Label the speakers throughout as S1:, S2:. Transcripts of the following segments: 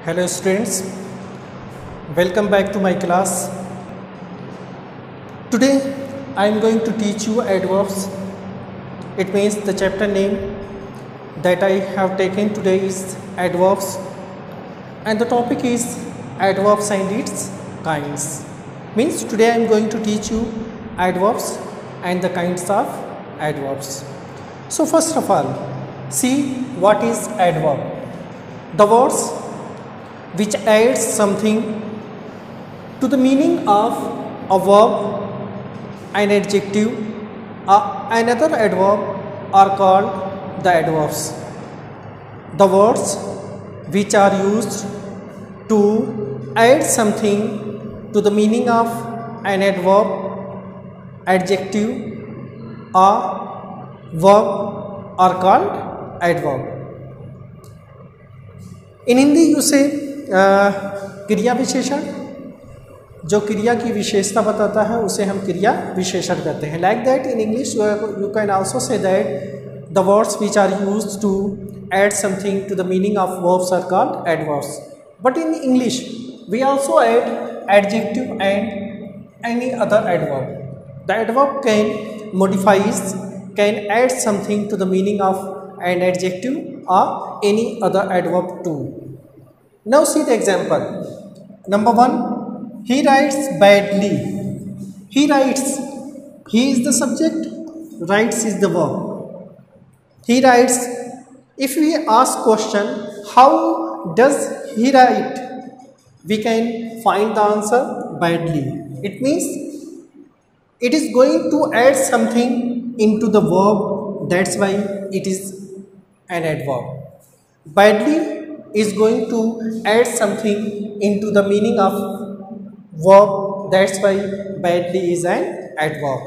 S1: Hello students, welcome back to my class. Today I am going to teach you adverbs. It means the chapter name that I have taken today is adverbs, and the topic is adverbs and its kinds. Means today I am going to teach you adverbs and the kinds of adverbs. So first of all, see what is adverb. The words which adds something to the meaning of a verb, an adjective, another adverb are called the adverbs. The words which are used to add something to the meaning of an adverb, adjective or verb are called adverb. In Hindi you say क्रिया विशेषण, जो क्रिया की विशेषता बताता है उसे हम क्रिया विशेषण कहते हैं. Like that in English you can also say that the words which are used to add something to the meaning of verbs are called adverbs. But in English we also add adjective and any other adverb. The adverb can modifies, can add something to the meaning of an adjective or any other adverb too. Now see the example. Number one, he writes badly. He writes. He is the subject. Writes is the verb. He writes. If we ask question, how does he write? We can find the answer badly. It means it is going to add something into the verb. That's why it is an adverb. Badly is going to add something into the meaning of verb. That's why badly is an adverb.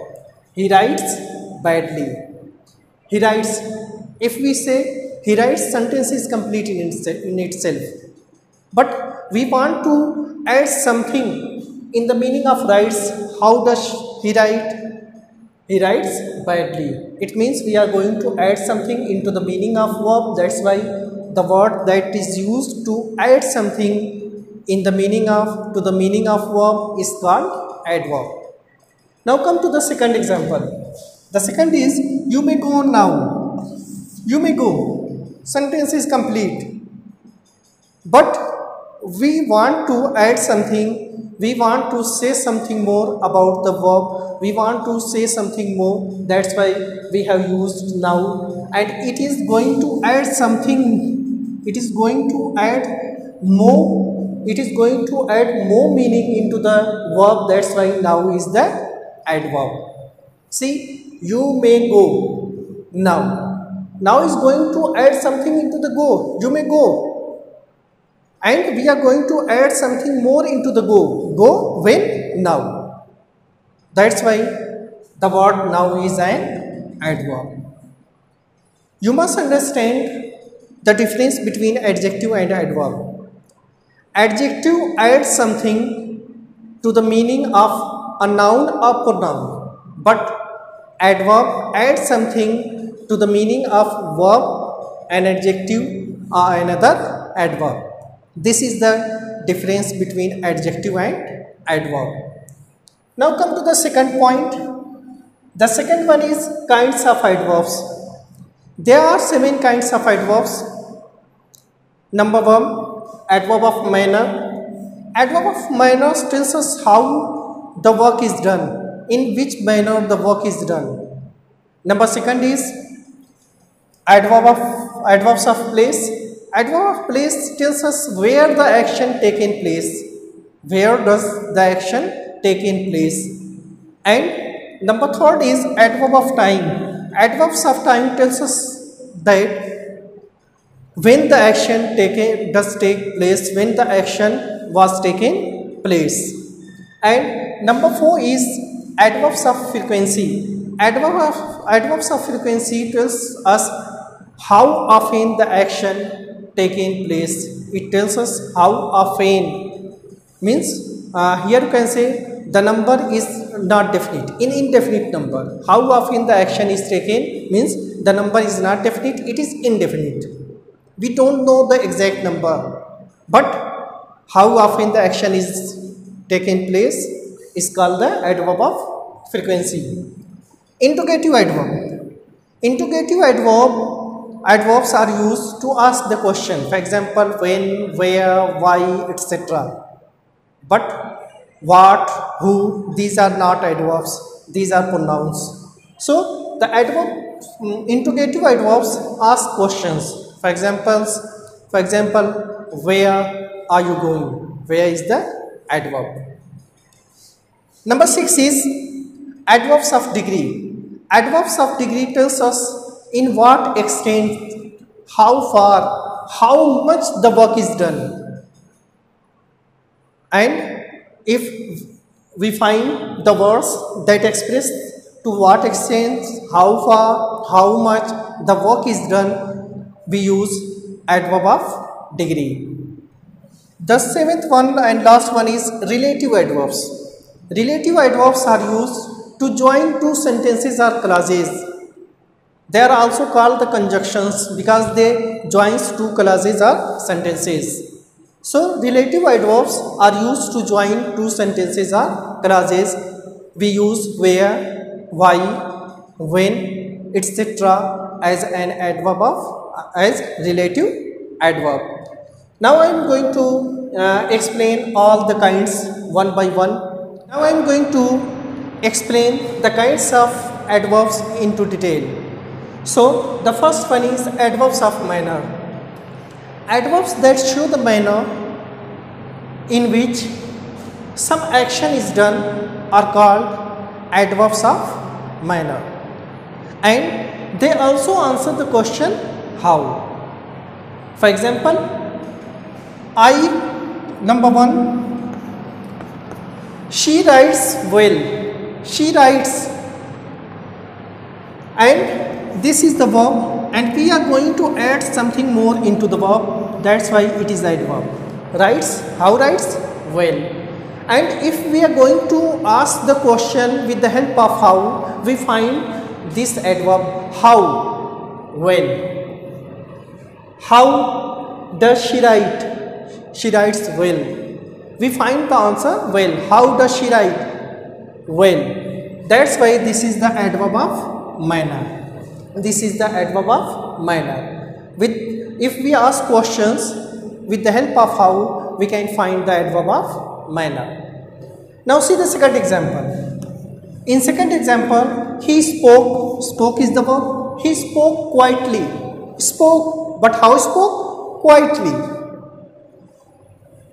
S1: He writes badly. He writes. If we say he writes, sentence is complete in itself. But we want to add something in the meaning of writes. How does he write? He writes badly. It means we are going to add something into the meaning of verb. That's why the word that is used to add something in the meaning of to the meaning of verb is called adverb. Now come to the second example. The second is you may go now. You may go. Sentence is complete. But we want to add something. We want to say something more about the verb. We want to say something more. That's why we have used now. And it is going to add something. It is going to add more. It is going to add more meaning into the verb. That's why now is the adverb. See, you may go now. Now is going to add something into the go. You may go. And we are going to add something more into the go. Go when? Now. That's why the word now is an adverb. You must understand the difference between adjective and adverb. Adjective adds something to the meaning of a noun or pronoun, but adverb adds something to the meaning of verb, an adjective or another adverb. This is the difference between adjective and adverb. Now come to the second point. The second one is kinds of adverbs. There are 7 kinds of adverbs. Number one, adverb of manner. Adverb of manner tells us how the work is done, in which manner the work is done. Number second is adverbs of place. Adverb of place tells us where the action taken place. Where does the action taken place? And number third is adverb of time. Adverbs of time tells us that when the action does take place, when the action was taken place. And number 4 is adverbs of frequency. Adverbs of frequency tells us how often the action taken place. It tells us how often. Means here you can say the number is not definite, in indefinite number. How often the action is taken means the number is not definite, it is indefinite. We don't know the exact number, but how often the action is taken place is called the adverb of frequency. Interrogative adverb. Interrogative adverbs are used to ask the question. For example, when, where, why, etc. But what, who, these are not adverbs, these are pronouns. So the interrogative adverbs ask questions. For example, where are you going? Where is the adverb? Number 6 is adverbs of degree. Adverbs of degree tells us in what extent, how far, how much the work is done. And if we find the words that express to what extent, how far, how much the work is done, we use adverb of degree. The 7th one and last one is relative adverbs. Relative adverbs are used to join two sentences or clauses. They are also called the conjunctions because they joins two clauses or sentences. So relative adverbs are used to join two sentences or clauses. We use where, why, when, etc. as an adverb as relative adverb. Now I am going to explain all the kinds one by one. Now I am going to explain the kinds of adverbs into detail. So the first one is adverbs of manner. Adverbs that show the manner in which some action is done are called adverbs of manner, and they also answer the question how. For example, number 1, she writes well. She writes, and this is the verb, and we are going to add something more into the verb. That's why it is adverb. Writes, how writes? Well. And if we are going to ask the question with the help of how, we find this adverb how. Well. How does she write? She writes well. We find the answer well. How does she write? Well. That's why this is the adverb of manner. This is the adverb of manner. If we ask questions with the help of how, we can find the adverb of manner. Now see the second example. In second example, he spoke. Spoke is the verb. He spoke quietly. Spoke, but how spoke? Quietly.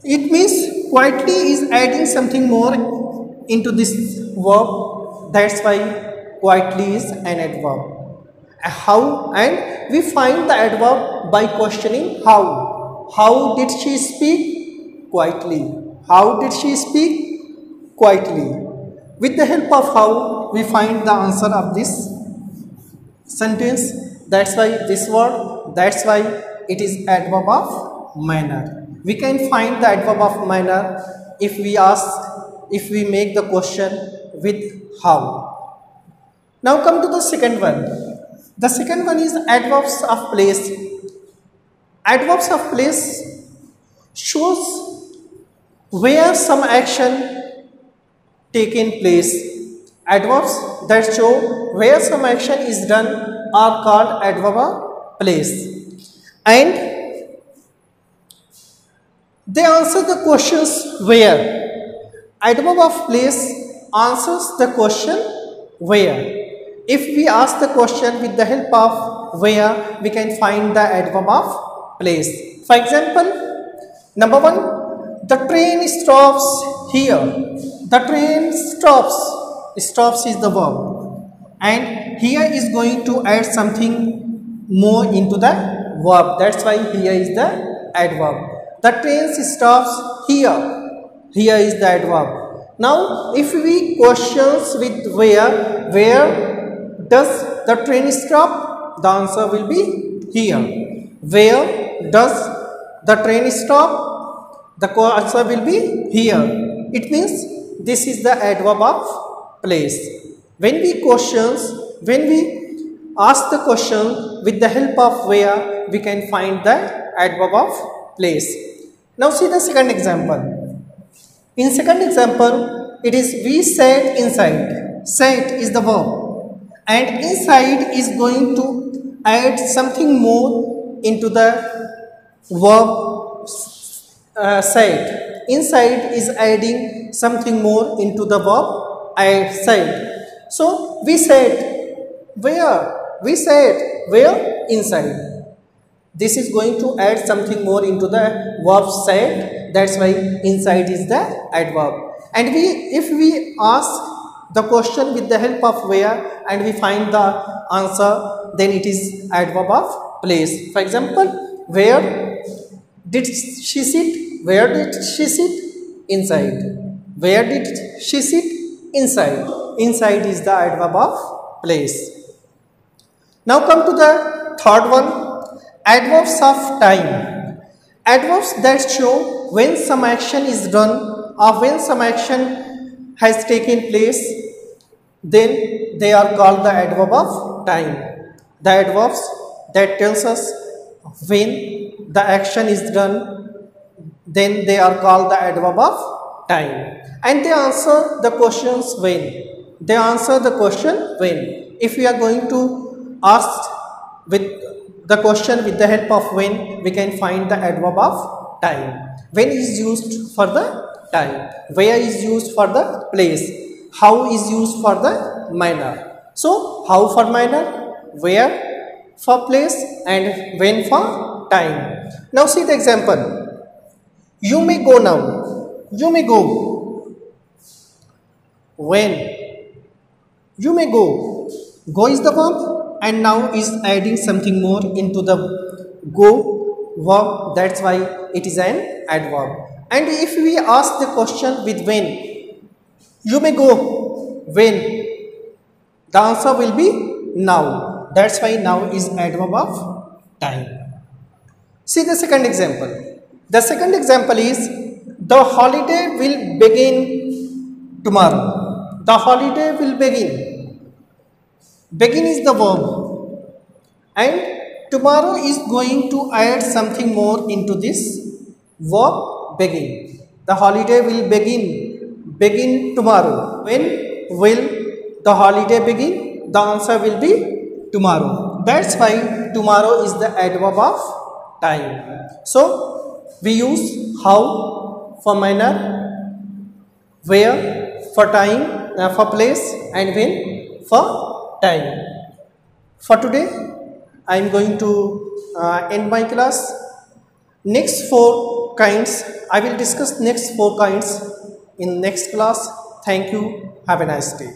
S1: It means quietly is adding something more into this verb. That's why quietly is an adverb. How, and we find the adverb by questioning how. How did she speak? Quietly. How did she speak? Quietly. With the help of how, we find the answer of this sentence. That's why this word, that's why it is adverb of manner. We can find the adverb of manner if we make the question with how. Now come to the second one. The second one is adverbs of place. Adverbs of place shows where some action taken place. Adverbs that show where some action is done are called adverb of place, and they answer the questions where. Adverb of place answers the question where. If we ask the question with the help of where, we can find the adverb of place. For example, number 1, the train stops here. The train stops. Stops is the verb, and here is going to add something more into the verb. That's why here is the adverb. The train stops here. Here is the adverb. Now if we questions with where does the train stop? The answer will be here. Where does the train stop? The answer will be here. It means this is the adverb of place. When we ask the question with the help of where, we can find the adverb of place. Now see the second example. In second example, it is we sat inside. Sat is the verb, and inside is going to add something more into the verb sat. Inside is adding something more into the verb sat. So we sat where? We sat where? Inside. This is going to add something more into the verb sat. That's why inside is the adverb. And if we ask the question with the help of where and we find the answer, then it is adverb of place. For example, where did she sit? Where did she sit? Inside. Where did she sit? Inside. Inside is the adverb of place. Now come to the third one, adverbs of time. Adverbs that show when some action is done or when some action has taken place, then they are called the adverb of time. The adverbs that tells us when the action is done, then they are called the adverb of time. And they answer the questions when. They answer the question when. If we are going to ask with the question with the help of when, we can find the adverb of time. When is used for the time. Where is used for the place. How is used for the manner. So, how for manner, where for place, and when for time. Now see the example. You may go now. You may go. When? You may go. Go is the verb, and now is adding something more into the go verb. That's why it is an adverb. And if we ask the question with when, you may go. When? The answer will be now. That's why now is adverb of time. See the second example. The second example is the holiday will begin tomorrow. The holiday will begin. Begin is the verb, and tomorrow is going to add something more into this verb begin. The holiday will begin tomorrow. When will the holiday begin? The answer will be tomorrow. That's why tomorrow is the adverb of time. So we use how for manner, where for time, for place, and when for time. For today, I am going to end my class. Next 4 kinds, I will discuss next 4 kinds in next class. Thank you. Have a nice day.